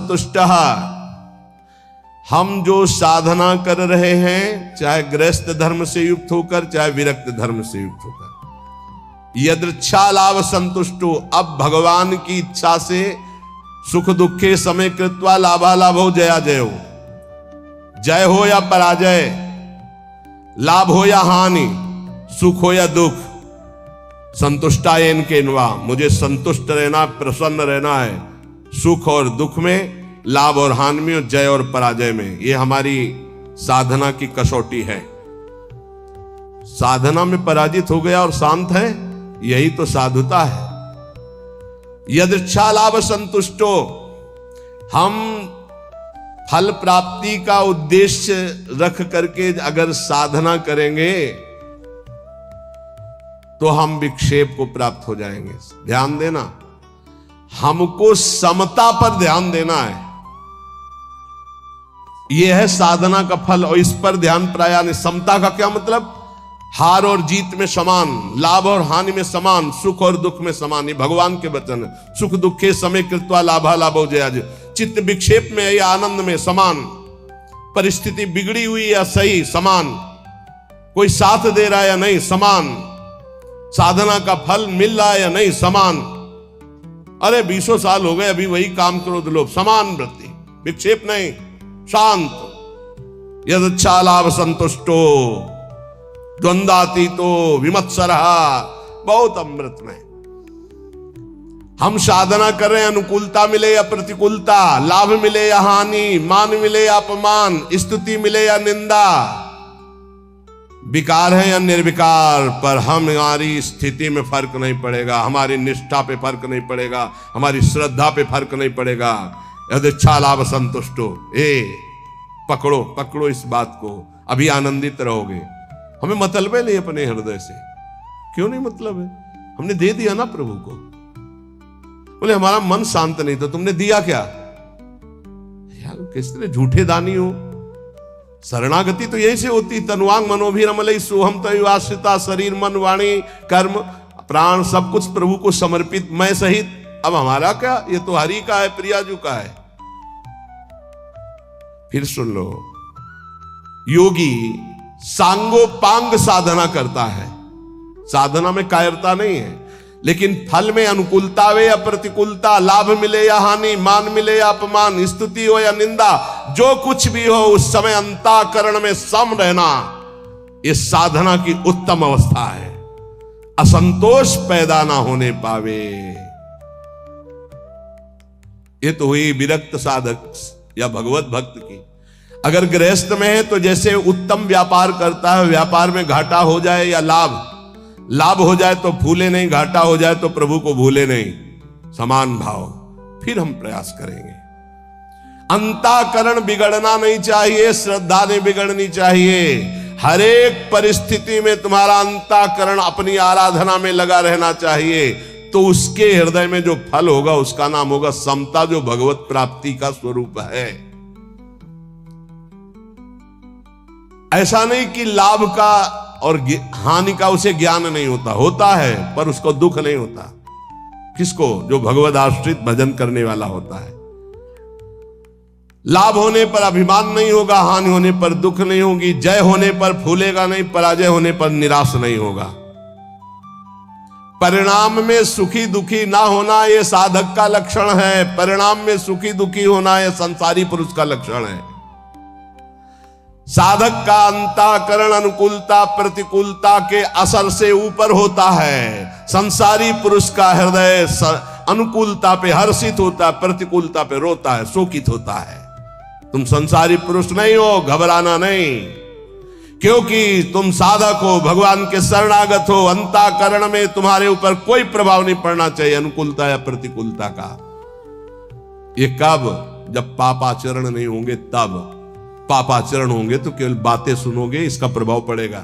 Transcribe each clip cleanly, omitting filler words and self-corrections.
संतुष्टः। हम जो साधना कर रहे हैं, चाहे गृहस्थ धर्म से युक्त होकर, चाहे विरक्त धर्म से युक्त होकर, यदृच्छा लाभ संतुष्टो, अब भगवान की इच्छा से सुख दुखे समय कृत्वा लाभालाभो जया जयो, जय हो या पराजय, लाभ हो या हानि, सुख हो या दुख, संतुष्टायेन केनवा, मुझे संतुष्ट रहना, प्रसन्न रहना है, सुख और दुख में, लाभ और हानि में, जय और पराजय में। ये हमारी साधना की कसौटी है। साधना में पराजित हो गया और शांत है, यही तो साधुता है। यदृच्छा लाभ संतुष्टो, हम फल प्राप्ति का उद्देश्य रख करके अगर साधना करेंगे तो हम विक्षेप को प्राप्त हो जाएंगे। ध्यान देना, हमको समता पर ध्यान देना है, यह है साधना का फल। और इस पर ध्यान प्राय, समता का क्या मतलब? हार और जीत में समान, लाभ और हानि में समान, सुख और दुख में समान। ये भगवान के वचन है। सुख दुखे समय कृत्वा लाभा लाभो जया जय, चित्त विक्षेप में या आनंद में समान, परिस्थिति बिगड़ी हुई या सही समान, कोई साथ दे रहा है या नहीं समान, साधना का फल मिल रहा है या नहीं समान। अरे 20 साल हो गए अभी वही काम करो तो लोग, समान वृत्ति, विक्षेप नहीं, शांत। यदच्छा लाभ संतुष्टो द्वंद्वातीतो विमत्सरः, बहुत अमृत में। हम साधना कर रहे हैं, अनुकूलता मिले या प्रतिकूलता, लाभ मिले या हानि, मान मिले या अपमान, स्तुति मिले या निंदा, विकार है या निर्विकार, पर हमारी स्थिति में फर्क नहीं पड़ेगा, हमारी निष्ठा पे फर्क नहीं पड़ेगा, हमारी श्रद्धा पे फर्क नहीं पड़ेगा। यदच्छा लाभ संतुष्टो, पकड़ो पकड़ो इस बात को, अभी आनंदित रहोगे। हमें मतलब है नहीं अपने हृदय से, क्यों नहीं मतलब है? हमने दे दिया ना प्रभु को। बोले हमारा मन शांत नहीं, तो तुमने दिया क्या? यार किस तरह झूठे दानी हो। शरणागति तो यही से होती, तनुवांग मनोभिरमलई सोहम तयुवाश्रिता, शरीर मन वाणी कर्म प्राण सब कुछ प्रभु को समर्पित, मैं सहित। अब हमारा क्या, ये तो हरि का है, प्रियाजू का है। फिर सुन लो, योगी सांगोपांग साधना करता है, साधना में कायरता नहीं है, लेकिन फल में अनुकूलता वे या प्रतिकूलता, लाभ मिले या हानि, मान मिले या अपमान, स्तुति हो या निंदा, जो कुछ भी हो उस समय अंतःकरण में सम रहना, ये साधना की उत्तम अवस्था है। असंतोष पैदा ना होने पावे। ये तो हुई विरक्त साधक या भगवत भक्त की। अगर गृहस्थ में है तो जैसे उत्तम व्यापार करता है, व्यापार में घाटा हो जाए या लाभ हो जाए तो भूले नहीं, घाटा हो जाए तो प्रभु को भूले नहीं, समान भाव। फिर हम प्रयास करेंगे। अंतःकरण बिगड़ना नहीं चाहिए, श्रद्धा नहीं बिगड़नी चाहिए। हर एक परिस्थिति में तुम्हारा अंतःकरण अपनी आराधना में लगा रहना चाहिए, तो उसके हृदय में जो फल होगा उसका नाम होगा समता, जो भगवत प्राप्ति का स्वरूप है। ऐसा नहीं कि लाभ का और हानि का उसे ज्ञान नहीं होता, होता है, पर उसको दुख नहीं होता। किसको? जो भगवद आश्रित भजन करने वाला होता है। लाभ होने पर अभिमान नहीं होगा, हानि होने पर दुख नहीं होगी, जय होने पर फूलेगा नहीं, पराजय होने पर निराश नहीं होगा। परिणाम में सुखी दुखी ना होना यह साधक का लक्षण है, परिणाम में सुखी दुखी होना यह संसारी पुरुष का लक्षण है। साधक का अंतःकरण अनुकूलता प्रतिकूलता के असर से ऊपर होता है। संसारी पुरुष का हृदय अनुकूलता पे हर्षित होता है, प्रतिकूलता पे रोता है, शोकित होता है। तुम संसारी पुरुष नहीं हो, घबराना नहीं, क्योंकि तुम साधक हो, भगवान के शरणागत हो। अंतःकरण में तुम्हारे ऊपर कोई प्रभाव नहीं पड़ना चाहिए अनुकूलता या प्रतिकूलता का। ये कब? जब पापाचरण नहीं होंगे तब। पापाचरण होंगे तो केवल बातें सुनोगे, इसका प्रभाव पड़ेगा।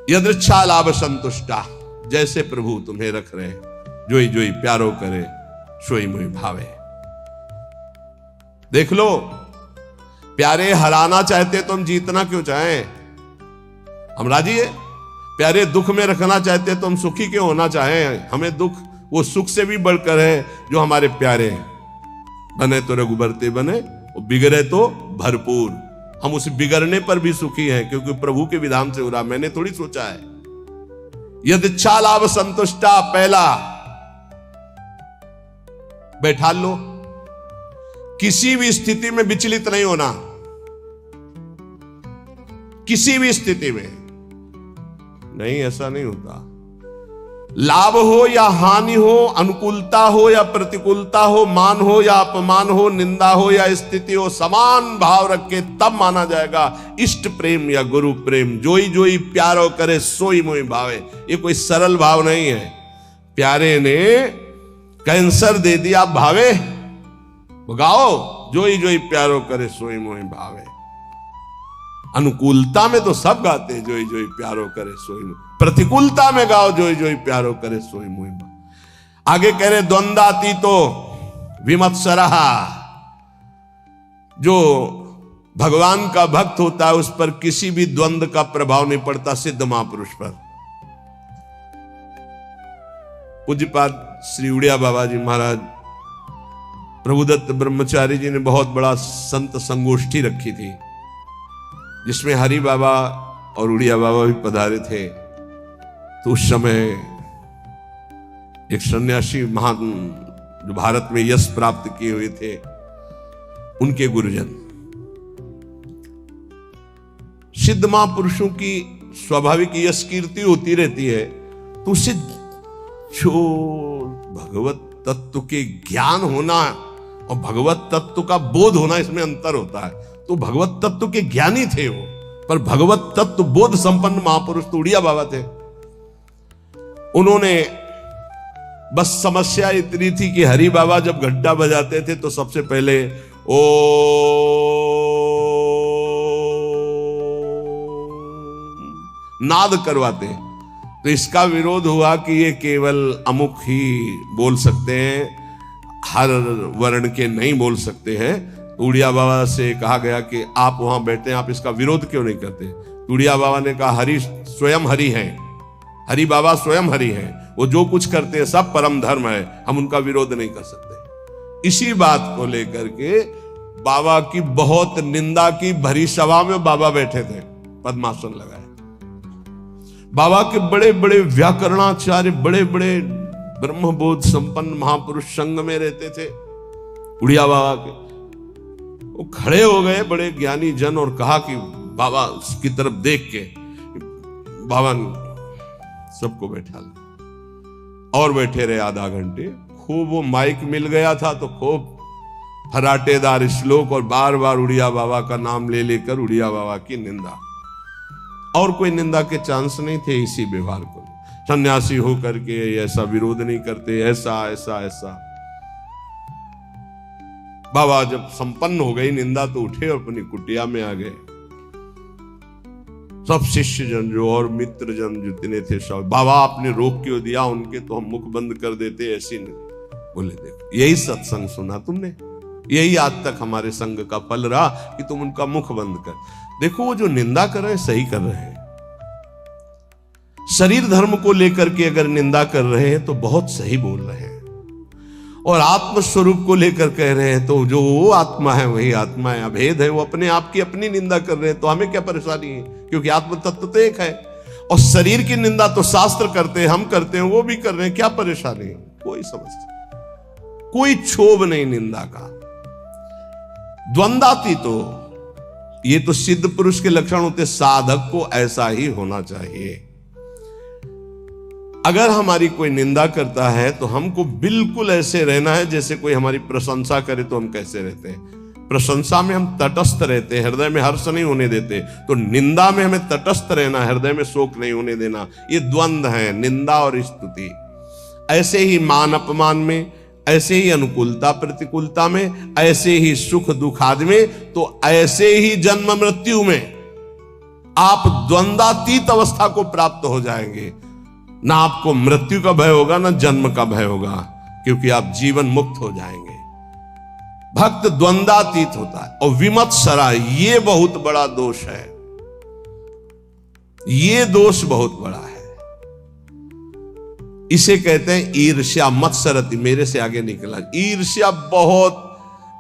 यदृच्छा लाभ संतुष्टा, जैसे प्रभु तुम्हें रख रहे, जोई जोई प्यारो करे, सोई मोई भावे। देख लो, प्यारे हराना चाहते तो हम जीतना क्यों चाहें? हम राजी है। प्यारे दुख में रखना चाहते तो हम सुखी क्यों होना चाहें? हमें दुख वो सुख से भी बढ़कर है जो हमारे प्यारे हैं। बने तो रघुबरते बने और बिगड़े तो भरपूर। हम उस बिगड़ने पर भी सुखी हैं क्योंकि प्रभु के विधान से हो रहा, मैंने थोड़ी सोचा है। यदिच्छा लाभ संतुष्टा, पहला बैठा लो, किसी भी स्थिति में विचलित नहीं होना, किसी भी स्थिति में नहीं, ऐसा नहीं होता। लाभ हो या हानि हो, अनुकूलता हो या प्रतिकूलता हो, मान हो या अपमान हो, निंदा हो या स्थिति हो, समान भाव रख के तब माना जाएगा इष्ट प्रेम या गुरु प्रेम। जोई जोई प्यारो करे सोई मोई भावे। ये कोई सरल भाव नहीं है। प्यारे ने कैंसर दे दिया भावे, गाओ जोई जोई प्यारो करे सोई मोई भावे। अनुकूलता में तो सब गाते हैं जोई जोई प्यारो करे सोई मोई, प्रतिकूलता में गाओ जोई जोई प्यारो करे सोई मोई। आगे कह रहे द्वंद्वातीतो विमत्सरः, जो भगवान का भक्त होता है उस पर किसी भी द्वंद्व का प्रभाव नहीं पड़ता, सिद्ध महापुरुष पर। पूज्यपाद श्री उड़िया बाबा जी महाराज, प्रभुदत्त ब्रह्मचारी जी ने बहुत बड़ा संत संगोष्ठी रखी थी जिसमें हरि बाबा और उड़िया बाबा भी पधारे थे। तो उस समय एक सन्यासी महान जो भारत में यश प्राप्त किए हुए थे, उनके गुरुजन, सिद्ध महापुरुषों की स्वाभाविक यश कीर्ति होती रहती है, तो उससे जो भगवत तत्व के ज्ञान होना और भगवत तत्व का बोध होना, इसमें अंतर होता है। तो भगवत तत्व के ज्ञानी थे वो, पर भगवत तत्व बोध संपन्न महापुरुष तो उड़िया बाबा थे। उन्होंने बस समस्या इतनी थी कि हरि बाबा जब घंटा बजाते थे तो सबसे पहले ओ नाद करवाते। तो इसका विरोध हुआ कि ये केवल अमुक ही बोल सकते हैं, हर वर्ण के नहीं बोल सकते हैं। उड़िया बाबा से कहा गया कि आप वहां बैठे हैं, आप इसका विरोध क्यों नहीं करते। उड़िया बाबा ने कहा हरि स्वयं हरि हैं, हरि बाबा स्वयं हरि हैं, वो जो कुछ करते हैं सब परम धर्म है, हम उनका विरोध नहीं कर सकते। इसी बात को लेकर के बाबा की बहुत निंदा की भरी सभा में बाबा बैठे थे, पद्मासन लगाए। बाबा के बड़े बड़े व्याकरणाचार्य, बड़े बड़े ब्रह्मबोध संपन्न महापुरुष संग में रहते थे उड़िया बाबा के। वो खड़े हो गए बड़े ज्ञानी जन और कहा कि बाबा की तरफ देख के, बाबा सबको बैठा लिया और बैठे रहे आधा घंटे। खूब वो माइक मिल गया था तो खूब फराटेदार श्लोक और बार बार उड़िया बाबा का नाम ले लेकर उड़िया बाबा की निंदा, और कोई निंदा के चांस नहीं थे इसी व्यवहार को। सन्यासी होकर के ऐसा विरोध नहीं करते, ऐसा ऐसा ऐसा। बाबा जब संपन्न हो गई निंदा तो उठे और अपनी कुटिया में आ गए। सब शिष्य जन जो और मित्र जन जितने थे सब, बाबा आपने रोक क्यों दिया उनके, तो हम मुख बंद कर देते, ऐसी नहीं। बोले देखो यही सत्संग सुना तुमने, यही आज तक हमारे संग का फल रहा कि तुम उनका मुख बंद कर। देखो वो जो निंदा कर रहे हैं सही कर रहे हैं, शरीर धर्म को लेकर के अगर निंदा कर रहे हैं तो बहुत सही बोल रहे हैं, और आत्म स्वरूप को लेकर कह रहे हैं तो जो वो आत्मा है वही आत्मा है, अभेद है, वो अपने आप की अपनी निंदा कर रहे हैं, तो हमें क्या परेशानी है, क्योंकि आत्म तत्व तो एक है। और शरीर की निंदा तो शास्त्र करते हैं, हम करते हैं, वो भी कर रहे हैं, क्या परेशानी है, कोई समस्या, कोई क्षोभ नहीं निंदा का। द्वंद्वातीत तो ये तो सिद्ध पुरुष के लक्षण होते, साधक को ऐसा ही होना चाहिए। अगर हमारी कोई निंदा करता है तो हमको बिल्कुल ऐसे रहना है जैसे कोई हमारी प्रशंसा करे तो हम कैसे रहते हैं। प्रशंसा में हम तटस्थ रहते हैं, हृदय में हर्ष नहीं होने देते, तो निंदा में हमें तटस्थ रहना, हृदय में शोक नहीं होने देना। ये द्वंद्व है, निंदा और स्तुति। ऐसे ही मान अपमान में, ऐसे ही अनुकूलता प्रतिकूलता में, ऐसे ही सुख दुख आदि में, तो ऐसे ही जन्म मृत्यु में आप द्वंद्वातीत अवस्था को प्राप्त हो जाएंगे। ना आपको मृत्यु का भय होगा, ना जन्म का भय होगा, क्योंकि आप जीवन मुक्त हो जाएंगे। भक्त द्वंद्वातीत होता है। और विमत्सरा, ये बहुत बड़ा दोष है, ये दोष बहुत बड़ा है। इसे कहते हैं ईर्ष्या, मत्सरति, मेरे से आगे निकला। ईर्ष्या बहुत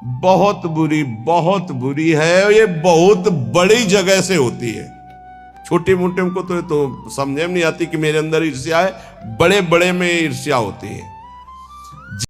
बहुत बुरी है। ये बहुत बड़ी जगह से होती है। छोटे मोटे को तो समझ में नहीं आती कि मेरे अंदर ईर्ष्या है, बड़े बड़े में ईर्ष्या होती है।